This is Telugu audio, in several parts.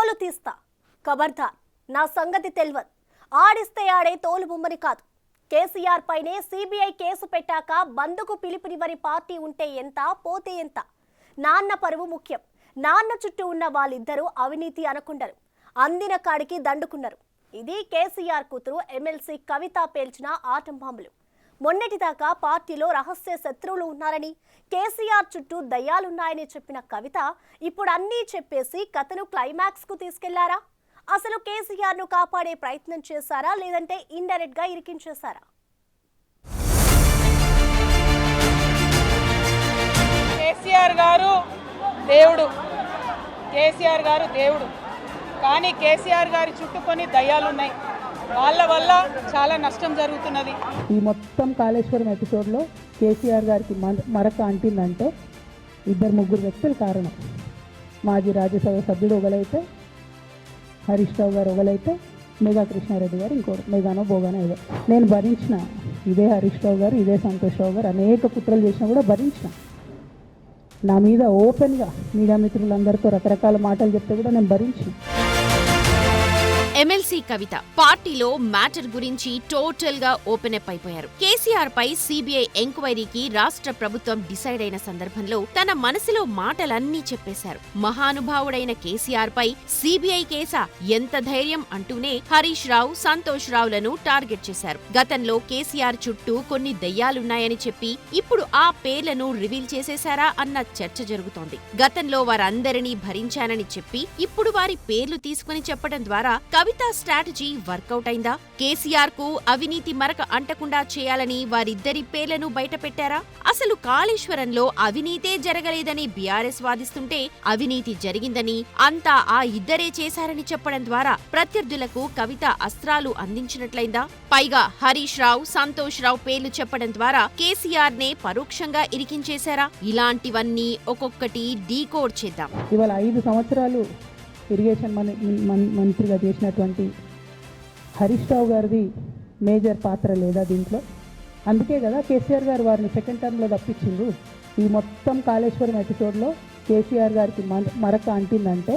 తోలు తీస్తా, ఖబర్దార్ నా సంగతి తెల్వద్, ఆడిస్తే ఆడే తోలు బొమ్మని కాదు. కేసీఆర్ పైనే సిబిఐ కేసు పెట్టాక బందుకు పిలుపునివ్వని పార్టీ ఉంటే ఎంత, పోతే ఎంత? నాన్న పరువు ముఖ్యం. నాన్న చుట్టూ ఉన్న వాళ్ళిద్దరూ అవినీతి అనుకుంటారు, అందిన కాడికి దండుకున్నారు. ఇది కేసీఆర్ కూతురు ఎమ్మెల్సీ కవిత పేల్చిన ఆటం బాంబులు. మొన్నటిదాకా పార్టీలో రహస్య శత్రువులు ఉన్నారని, కేసీఆర్ చుట్టూ దయ్యాలున్నాయని చెప్పిన కవిత ఇప్పుడు అన్నీ చెప్పేసి కథను క్లైమాక్స్ కు తీసుకెళ్లారా? అసలు కేసీఆర్ ను కాపాడే ప్రయత్నం చేశారా, లేదంటే ఇండైరెక్ట్ గా ఇరికించేశారా? కేసీఆర్ గారు దేవుడు, కేసీఆర్ గారు దేవుడు. కానీ కేసీఆర్ గారి చుట్టూ కొన్ని దయ్యాలున్నాయి. వాళ్ళ వల్ల చాలా నష్టం జరుగుతున్నది. ఈ మొత్తం కాళేశ్వరం ఎపిసోడ్లో కేసీఆర్ గారికి మరక అంటిందంటే ఇద్దరు ముగ్గురు వ్యక్తులు కారణం. మాజీ రాజ్యసభ సభ్యుడు ఒకలైతే, హరీష్ రావు గారు ఒకలైతే, మేఘా కృష్ణారెడ్డి గారు ఇంకోటి, మేఘానో బోగానో ఏదో. నేను భరించిన ఇదే హరీష్ రావు గారు, ఇదే సంతోష్ రావు గారు అనేక కుట్రలు చేసినా కూడా భరించిన. నా మీద ఓపెన్గా మీడియా మిత్రులందరితో రకరకాల మాటలు చెప్తే కూడా నేను భరించిన. ఎమ్మెల్సీ కవిత పార్టీలో మ్యాటర్ గురించి టోటల్ గా ఓపెన్ అప్ అయిపోయారు. కేసీఆర్ పై సిబిఐ ఎంక్వైరీకి రాష్ట్ర ప్రభుత్వం డిసైడ్ అయిన సందర్భంలో తన మనసులో మాటలన్నీ చెప్పేశారు. మహానుభావుడైన కేసీఆర్ పై సిబిఐ కేసా, ఎంత ధైర్యం అంటూనే హరీష్ రావు, సంతోష్ రావులను టార్గెట్ చేశారు. గతంలో కేసీఆర్ చుట్టూ కొన్ని దయ్యాలున్నాయని చెప్పి ఇప్పుడు ఆ పేర్లను రివీల్ చేసేశారా అన్న చర్చ జరుగుతోంది. గతంలో వారందరినీ భరించానని చెప్పి ఇప్పుడు వారి పేర్లు తీసుకుని చెప్పడం ద్వారా కవిత స్ట్రాటజీ వర్కౌట్ అయిందా? కేసీఆర్ కు అవినీతి మరక అంటకుండా చేయాలని వారిద్దరి పేర్లను బయటపెట్టారా? అసలు కాళేశ్వరంలో అవినీతే జరగలేదని బీఆర్ఎస్ వాదిస్తుంటే అవినీతి జరిగిందని, అంతా ఆ ఇద్దరే చేశారని చెప్పడం ద్వారా ప్రత్యర్థులకు కవిత అస్త్రాలు అందించినట్లయిందా? పైగా హరీష్ రావు, సంతోష్ రావు పేర్లు చెప్పడం ద్వారా కేసీఆర్ నే పరోక్షంగా ఇరికించేశారా? ఇలాంటివన్నీ ఒక్కొక్కటి డీకోడ్ చేద్దాం. ఇవాళ 5 సంవత్సరాలు ఇరిగేషన్ మంత్రిగా చేసినటువంటి హరీష్ రావు గారిది మేజర్ పాత్ర లేదా దీంట్లో? అందుకే కదా కేసీఆర్ గారు వారిని సెకండ్ టర్మ్లో తప్పించింది. ఈ మొత్తం కాళేశ్వరం ఎపిసోడ్లో కేసీఆర్ గారికి మరక అంటిందంటే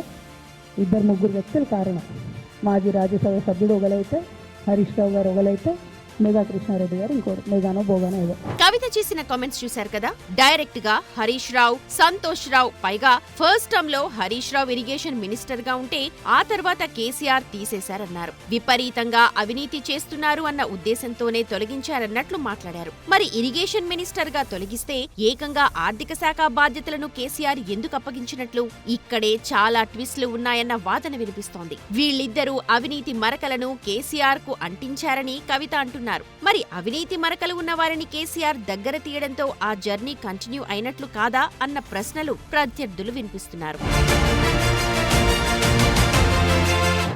ఇద్దరు ముగ్గురు వ్యక్తులు కారణం. మాజీ రాజ్యసభ సభ్యుడు ఒకలైతే, హరీష్ రావు గారు ఒకలైతే, మేఘా కృష్ణారెడ్డి గారు ఇంకోటి, మేఘానో బోగానో ఏదో. కవిత చేసిన కామెంట్స్ చూశారు కదా. డైరెక్ట్ గా హరీష్ రావు, సంతోష్ రావు, పైగా ఫస్ట్ టర్మ్ లో హరీష్ రావు ఇరిగేషన్ మినిస్టర్ గా ఉంటే ఆ తర్వాత కేసీఆర్ తీసేశారన్నారు. విపరీతంగా అవినీతి చేస్తున్నారు అన్న ఉద్దేశంతోనే తొలగించారన్నట్లు మాట్లాడారు. మరి ఇరిగేషన్ మినిస్టర్ గా తొలగిస్తే ఏకంగా ఆర్థిక శాఖ బాధ్యతలను కేసీఆర్ ఎందుకు అప్పగించినట్లు? ఇక్కడే చాలా ట్విస్ట్లు ఉన్నాయన్న వాదన వినిపిస్తోంది. వీళ్ళిద్దరూ అవినీతి మరకలను కేసీఆర్ కు అంటించారని కవిత అంటున్నారు. మరి అవినీతి మరకలు ఉన్న వారిని కేసీఆర్ దగ్గర తీయడంతో ఆ జర్నీ కంటిన్యూ అయినట్లు కాదా అన్న ప్రశ్నలు ప్రత్యర్థులు వినిపిస్తున్నారు.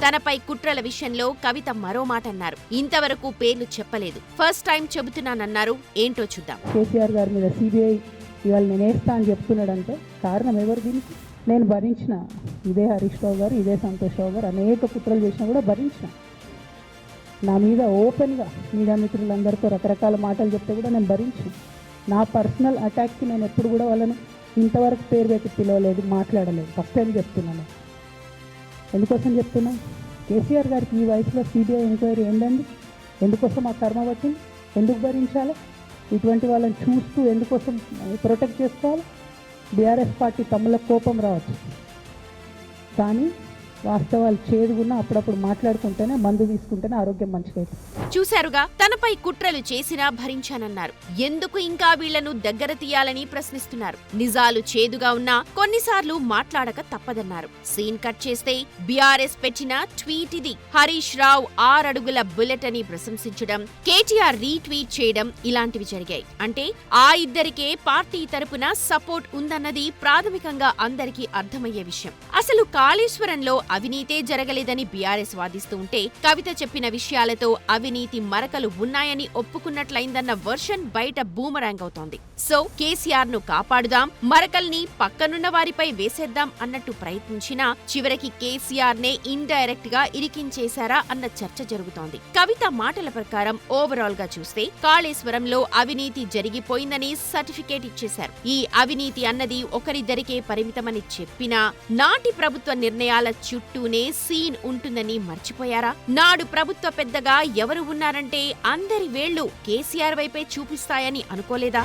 తనపై కుట్రల విషయంలో కవిత మరో మాట అన్నారు. ఇంతవరకు పేర్లు చెప్పలేదు, ఫస్ట్ టైం చెబుతున్నానన్నారు. ఏంటో చూద్దాం. కేసీఆర్ గారి మీద సిబిఐ ఇవాళ నేను వేస్తా అని చెప్తున్నాడంటే కారణం ఎవరు దీనికి? నేను భరించిన ఇదే హరీష్ రావు గారు, ఇదే సంతోష్ రావు గారు అనేక కుట్రలు చేసినా కూడా భరించిన. నా మీద ఓపెన్గా మీడియా మిత్రులందరితో రకరకాల మాటలు చెప్తే కూడా నేను భరించిన. నా పర్సనల్ అటాక్కి నేను ఎప్పుడు కూడా వాళ్ళని ఇంతవరకు పేరు పెట్టి పిలవలేదు, మాట్లాడలేదు. ఫస్ట్ టైం చెప్తున్నాను. ఎందుకోసం చెప్తున్నా? కేసీఆర్ గారికి ఈ వయసులో సిబిఐ ఎంక్వైరీ ఏందండి? ఎందుకోసం ఆ కర్మ పట్టింది? ఎందుకు భరించాలి? ఇటువంటి వాళ్ళని చూస్తూ ఎందుకోసం ప్రొటెక్ట్ చేసుకోవాలి? బీఆర్ఎస్ పార్టీ తమ్ముల కోపం రావచ్చు, కానీ వాస్తవాలు చేదుగున్నా అప్పుడప్పుడు మాట్లాడుకుంటేనే, మందు తీసుకుంటేనే ఆరోగ్యం మంచిదైతే. చూశారుగా, తనపై కుట్రలు చేసినా భరించానన్నారు. ఎందుకు ఇంకా వీళ్లను దగ్గర తీయాలని ప్రశ్నిస్తున్నారు. నిజాలు చేదుగా ఉన్నా కొన్నిసార్లు మాట్లాడక తప్పదన్నారు. సీన్ కట్ చేస్తే బీఆర్ఎస్ పెట్టిన ట్వీట్ ఇది. హరీష్ రావు 6 అడుగుల బుల్లెట్ అని ప్రశంసించడం, కేటీఆర్ రీట్వీట్ చేయడం ఇలాంటివి జరిగాయి. అంటే ఆ ఇద్దరికే పార్టీ తరపున సపోర్ట్ ఉందన్నది ప్రాథమికంగా అందరికీ అర్థమయ్యే విషయం. అసలు కాళేశ్వరంలో అవినీతే జరగలేదని బీఆర్ఎస్ వాదిస్తూ ఉంటే కవిత చెప్పిన విషయాలతో అవినీతి మరకలు ఉన్నాయని ఒప్పుకున్నట్లయిందన్న వర్షన్ బయట బూమరాంగ్ అవుతోంది. సో కేసీఆర్ ను కాపాడుదాం, మరకల్ని పక్కనున్న వారిపై వేసేద్దాం అన్నట్టు ప్రయత్నించినా చివరికి కేసీఆర్ నే ఇండైరెక్ట్ గా ఇరికించేశారా అన్న చర్చ జరుగుతోంది. కవిత మాటల ప్రకారం ఓవరాల్ గా చూస్తే కాళేశ్వరంలో అవినీతి జరిగిపోయిందని సర్టిఫికేట్ ఇచ్చేశారు. ఈ అవినీతి అన్నది ఒకరిద్దరికే పరిమితమని చెప్పినా నాటి ప్రభుత్వ నిర్ణయాల చుట్టూనే సీన్ ఉంటుందని మర్చిపోయారా? నాడు ప్రభుత్వ పెద్దగా ఎవరు ఉన్నారంటే అందరి వేళ్లు కేసీఆర్ వైపే చూపిస్తాయని అనుకోలేదా?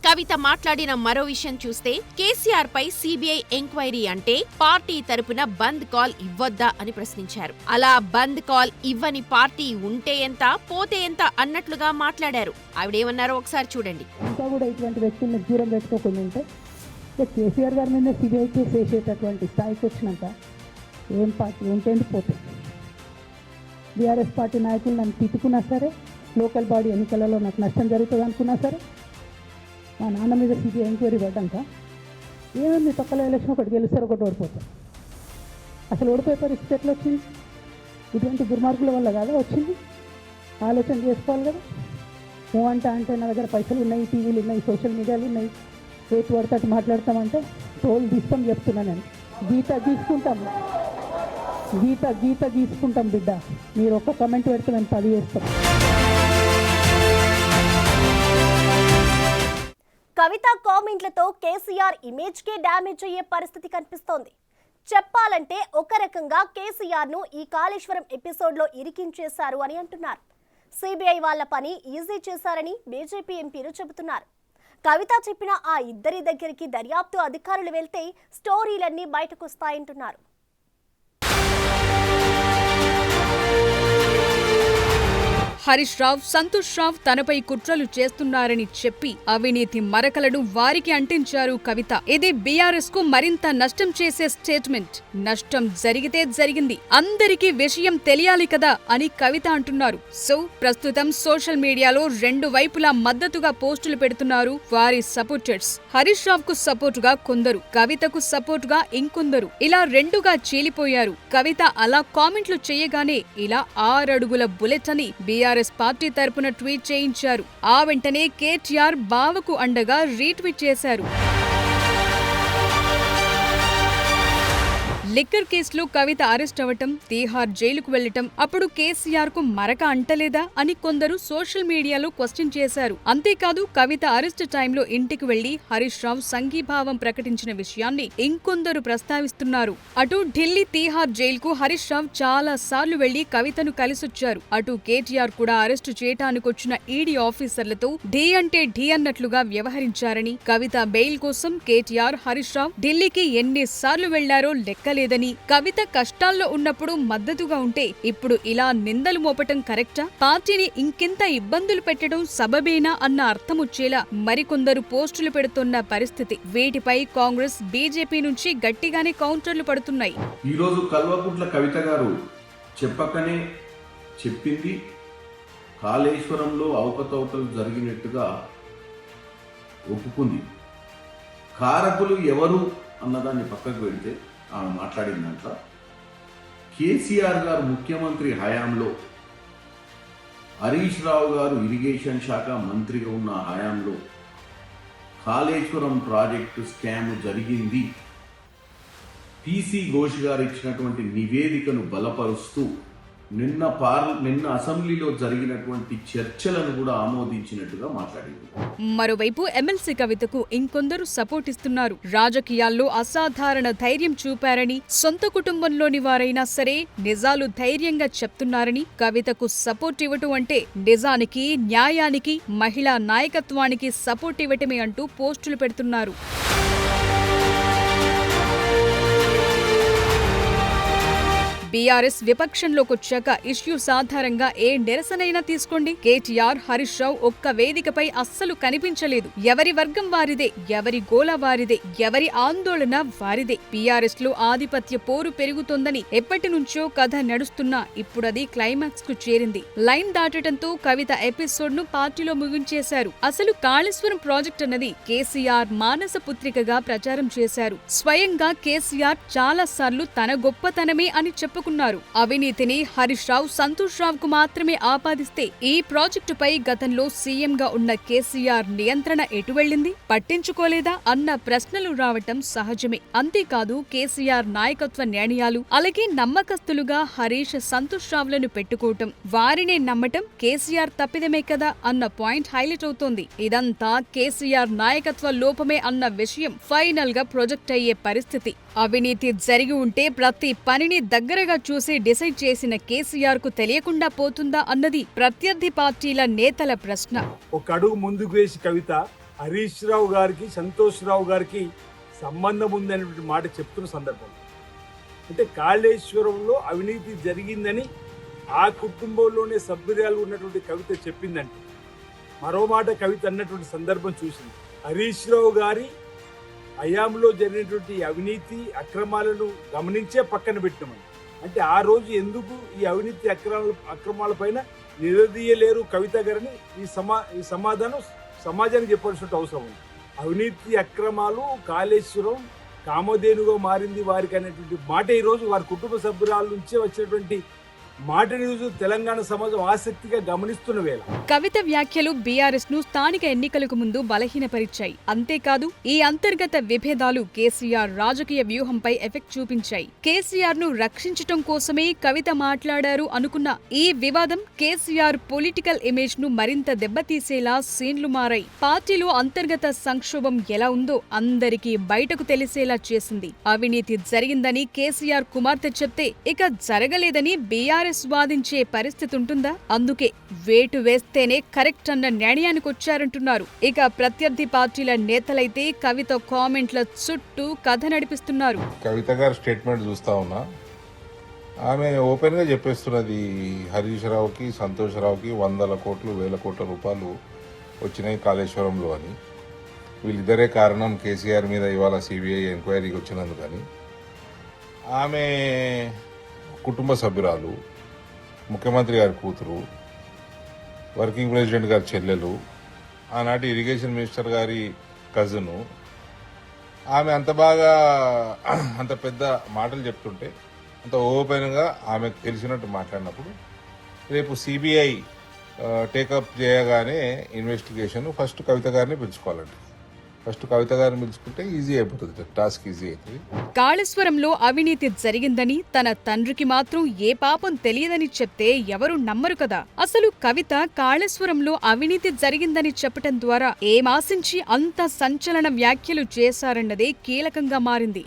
కవిత మాట్లాడిన మరో విషయం చూస్తే కేసీఆర్ పై సిబిఐ ఎంక్వైరీ అంటే పార్టీ తరపున బంద్ కాల్ ఇవ్వొద్దా అని ప్రశ్నించారు. అలా బంద్ కాల్ ఇవ్వని పార్టీ ఉంటే ఎంత పోతే ఎంత అన్నట్లుగా మాట్లాడారు. ఆవిడేమన్నారో ఒకసారి చూడండి. ఇంకా కూడా ఇటువంటి వ్యక్తుల్ని దూరం పెట్టుకోకుండా ఉంటే కేసీఆర్ గారి మీద సిబిఐ కేసు వేసేటటువంటి స్థాయికి వచ్చినాక ఏం పార్టీ ఉంటేందుకు పోతుంది. బీఆర్ఎస్ పార్టీ నాయకులు నన్ను తిట్టుకున్నా సరే, లోకల్ బాడీ ఎన్నికలలో నాకు నష్టం జరుగుతుంది అనుకున్నా సరే, మా నాన్న మీద సిబిఐ ఎంక్వైరీ పడ్డాక ఏముంది, తొక్కల ఎలక్షన్ ఒకటి గెలుస్తారు, ఒకటి ఓడిపోతారు. అసలు ఓడిపోయే పరిస్థితి ఎట్లా వచ్చింది? ఇటువంటి దుర్మార్గుల వల్ల కాదా వచ్చింది? ఆలోచన చేసుకోవాలి కదా. అంటే నా దగ్గర పైసలు ఉన్నాయి, టీవీలు ఉన్నాయి, సోషల్ మీడియాలు ఉన్నాయి, రేటు పడితే మాట్లాడతామంటే తోలు తీస్తాం చెప్తున్నాను నేను. గీత గీసుకుంటాం బిడ్డ. మీరు ఒక్క కమెంట్ పెడితే మేము 10 చేస్తాం. కవిత కామెంట్లతో కేసీఆర్ ఇమేజ్ కే డ్యామేజ్ అయ్యే పరిస్థితి కనిపిస్తోంది. చెప్పాలంటే ఒక రకంగా కేసీఆర్ ను ఈ కాళేశ్వరం ఎపిసోడ్ లో ఇరికించేశారు అని అంటున్నారు. సిబిఐ వాళ్ళ పని ఈజీ చేశారని బీజేపీ ఎంపీలు చెబుతున్నారు. కవిత చెప్పిన ఆ ఇద్దరి దగ్గరికి దర్యాప్తు అధికారులు వెళ్తే స్టోరీలన్నీ బయటకొస్తాయంటున్నారు. హరీష్ రావు, సంతోష్ రావు తనపై కుట్రలు చేస్తున్నారని చెప్పి అవినీతి మరకలను వారికి అంటించారు కవిత. ఇది బీఆర్ఎస్ కు మరింత నష్టం చేసే స్టేట్మెంట్. నష్టం జరిగితే జరిగింది, అందరికీ విషయం తెలియాలి కదా అని కవిత అంటున్నారు. సో ప్రస్తుతం సోషల్ మీడియాలో 2 వైపులా మద్దతుగా పోస్టులు పెడుతున్నారు వారి సపోర్టర్స్. హరీష్ రావు కు సపోర్టుగా కొందరు, కవితకు సపోర్టుగా ఇంకొందరు. ఇలా 2గా చీలిపోయారు. కవిత అలా కామెంట్లు చేయగానే ఇలా 6 అడుగుల బుల్లెట్ అని బీఆర్ఎస్ పార్టీ తరపున ట్వీట్ చేయించారు. ఆ వెంటనే కేటీఆర్ బావకు అండగా రీట్వీట్ చేశారు. లిక్కర్ కేసులో కవిత అరెస్ట్ అవ్వటం, తీహార్ జైలుకు వెళ్లటం అప్పుడు కేసీఆర్ కు మరక అంటలేదా అని కొందరు సోషల్ మీడియాలో క్వశ్చన్ చేశారు. అంతేకాదు కవిత అరెస్ట్ టైంలో ఇంటికి వెళ్లి హరీష్ రావు సంఘీభావం ప్రకటించిన విషయాన్ని ఇంకొందరు ప్రస్తావిస్తున్నారు. అటు ఢిల్లీ తీహార్ జైలుకు హరీష్ రావు చాలా సార్లు వెళ్లి కవితను కలిసొచ్చారు. అటు కేటీఆర్ కూడా అరెస్టు చేయటానికొచ్చిన ఈడీ ఆఫీసర్లతో ఢీ అంటే ఢీ అన్నట్లుగా వ్యవహరించారని, కవిత బెయిల్ కోసం కేటీఆర్, హరీష్ రావు ఢిల్లీకి ఎన్నిసార్లు వెళ్లారో లెక్కలేదు. కవిత కష్టాల్లో ఉన్నప్పుడు మద్దతుగా ఉంటే ఇప్పుడు ఇలా నిందలు మోపటం కరెక్టా? పార్టీని ఇంకెంత ఇబ్బందులు పెట్టడం సబబేనా అన్న అర్థమొచ్చేలా మరికొందరు పోస్టులు పెడుతున్న పరిస్థితి. వీటిపై కాంగ్రెస్, బీజేపీ నుంచి గట్టిగానే కౌంటర్లు పడుతున్నాయి. ఈరోజు కల్వకుంట్ల కవిత గారు చెప్పకనే చెప్పింది కాళేశ్వరంలో అవకతవకలు జరిగినట్టుగా ఒప్పుకుంది. కారకులు ఎవరు అన్నదాన్ని పక్కకు పెడితే ఆమె మాట్లాడిందంట కేసీఆర్ గారు ముఖ్యమంత్రి హయాంలో, హరీష్ రావు గారు ఇరిగేషన్ శాఖ మంత్రిగా ఉన్న హయాంలో కాళేశ్వరం ప్రాజెక్టు స్కామ్ జరిగింది. పీసీ ఘోష్ గారు ఇచ్చినటువంటి నివేదికను బలపరుస్తూ నిన్న అసెంబ్లీలో జరిగినటువంటి చర్చలను కూడా ఆమోదించినట్టుగా మాట్లాడింది. మరోవైపు ఎమ్మెల్సీ కవితకు ఇంకొందరు సపోర్ట్ ఇస్తున్నారు. రాజకీయాల్లో అసాధారణ ధైర్యం చూపారని, సొంత కుటుంబంలోని వారైనా సరే నిజాలు ధైర్యంగా చెప్తున్నారని, కవితకు సపోర్ట్ ఇవ్వటం అంటే నిజానికి, న్యాయానికి, మహిళా నాయకత్వానికి సపోర్ట్ ఇవ్వటమే అంటూ పోస్టులు పెడుతున్నారు. బీఆర్ఎస్ విపక్షంలోకొచ్చాక ఇష్యూస్ ఆధారంగా ఏ నిరసనైనా తీసుకోండి. కేటీఆర్, హరీష్ రావు ఒక్క వేదికపై అస్సలు కనిపించలేదు. ఎవరి వర్గం వారిదే, ఎవరి గోల వారిదే, ఎవరి ఆందోళన వారిదే. బీఆర్ఎస్ లో ఆధిపత్య పోరు పెరుగుతోందని ఎప్పటి నుంచో కథ నడుస్తున్నా ఇప్పుడది క్లైమాక్స్ కు చేరింది. లైన్ దాటడంతో కవిత ఎపిసోడ్ ను పార్టీలో ముగించేశారు. అసలు కాళేశ్వరం ప్రాజెక్ట్ అన్నది కేసీఆర్ మానస పుత్రికగా ప్రచారం చేశారు. స్వయంగా కేసీఆర్ చాలా సార్లు తన గొప్పతనమే అని చెప్పారు. చెప్పుకున్నారు. అవినీతిని హరీష్ రావు, సంతోష్ రావుకు మాత్రమే ఆపాదిస్తే ఈ ప్రాజెక్టుపై గతంలో సీఎంగా ఉన్న కేసీఆర్ నియంత్రణ ఎటు వెళ్లింది, పట్టించుకోలేదా అన్న ప్రశ్నలు రావటం సహజమే. అంతేకాదు కేసీఆర్ నాయకత్వ నిర్ణయాలు, అలాగే నమ్మకస్తులుగా హరీష్, సంతోష్ రావులను పెట్టుకోవటం, వారినే నమ్మటం కేసీఆర్ తప్పిదమే కదా అన్న పాయింట్ హైలైట్ అవుతోంది. ఇదంతా కేసీఆర్ నాయకత్వ లోపమే అన్న విషయం ఫైనల్ గా ప్రొజెక్ట్ అయ్యే పరిస్థితి. అవినీతి జరిగి ఉంటే ప్రతి పనిని దగ్గరగా చూసి డిసైడ్ చేసిన కేసీఆర్ కు తెలియకుండా పోతుందా అన్నది ప్రత్యర్థి పార్టీల నేతల ప్రశ్న. ఒక అడుగు ముందుకు వేసి కవిత హరీష్ రావు గారికి, సంతోష్ రావు గారికి సంబంధం ఉందనేటువంటి మాట చెప్తున్న సందర్భం అంటే కాళేశ్వరంలో అవినీతి జరిగిందని ఆ కుటుంబంలోనే సభ్యురాలు ఉన్నటువంటి కవిత చెప్పిందంటే మరో మాట కవిత అన్నటువంటి సందర్భం చూసింది. హరీష్ రావు గారి హయాంలో జరిగినటువంటి అవినీతి అక్రమాలను గమనించే పక్కన పెట్టినామని అంటే ఆ రోజు ఎందుకు ఈ అవినీతి అక్రమాలపైన నిలదీయలేరు కవిత గారిని ఈ సమాధానం సమాజానికి చెప్పాల్సిన అవసరం ఉంది. అవినీతి అక్రమాలు కాళేశ్వరం కామధేనుగా మారింది వారికి అనేటువంటి మాట ఈరోజు వారి కుటుంబ సభ్యురాల నుంచే వచ్చినటువంటి మాటని రోజు తెలంగాణ సమాజం ఆసక్తిగా గమనిస్తున్న వేళ కవిత వ్యాఖ్యలు బీఆర్ఎస్ ను స్థానిక ఎన్నికలకు ముందు బలహీనపరిచాయి. అంతేకాదు ఈ అంతర్గత విభేదాలు కేసీఆర్ రాజకీయ వ్యూహంపై ఎఫెక్ట్ చూపించాయి. కేసీఆర్ ను రక్షించటం కోసమే కవిత మాట్లాడారు అనుకున్న ఈ వివాదం కేసీఆర్ పొలిటికల్ ఇమేజ్ ను మరింత దెబ్బతీసేలా సీన్లు మారాయి. పార్టీలో అంతర్గత సంక్షోభం ఎలా ఉందో అందరికీ బయటకు తెలిసేలా చేసింది. అవినీతి జరిగిందని కేసీఆర్ కుమార్తె చెప్తే ఇక జరగలేదని బీఆర్ఎస్ వాదించే పరిస్థితి ఉంటుందా? అందుకే వేటు వేస్తేనే కరెక్ట్ అన్న నిర్ణయానికి వచ్చారంటున్నారు. ఇక ప్రత్యర్థి పార్టీల నేతలైతే కవిత కామెంట్ల చుట్టూ కథ నడిపిస్తున్నారు. కవిత గారి స్టేట్మెంట్ చూస్తా ఉన్నా, ఆమె ఓపెన్ గా చెప్పేస్తున్నది హరీష్ రావుకి, సంతోష్ రావుకి 100 కోట్లు 1000 కోట్ల రూపాయలు వచ్చినాయి కాళేశ్వరంలో అని. వీళ్ళిద్దరే కారణం కేసీఆర్ మీద ఇవాళ సిబిఐ ఎంక్వైరీకి వచ్చినందుకు అని. ఆమె కుటుంబ సభ్యురాలు, ముఖ్యమంత్రి గారి కూతురు, వర్కింగ్ ప్రెసిడెంట్ గారి చెల్లెలు, ఆనాటి ఇరిగేషన్ మినిస్టర్ గారి కజిను. ఆమె అంత బాగా అంత పెద్ద మాటలు చెప్తుంటే, అంత ఓపెన్గా ఆమెకు తెలిసినట్టు మాట్లాడినప్పుడు రేపు సిబిఐ టేకప్ చేయగానే ఇన్వెస్టిగేషన్ ఫస్ట్ కవిత గారిని పిలుచుకోవాలండి. ఫస్ట్ కవిత గారిని పిలుచుకుంటే ఈజీ అయిపోతుంది, టాస్క్ ఈజీ అవుతుంది. కాళేశ్వరంలో అవినీతి జరిగిందని తన తండ్రికి మాత్రం ఏ పాపం తెలియదని చెప్తే ఎవరు నమ్మరు కదా. అసలు కవిత కాళేశ్వరంలో అవినీతి జరిగిందని చెప్పటం ద్వారా ఏమాశించి అంత సంచలన వ్యాఖ్యలు చేశారన్నదే కీలకంగా మారింది.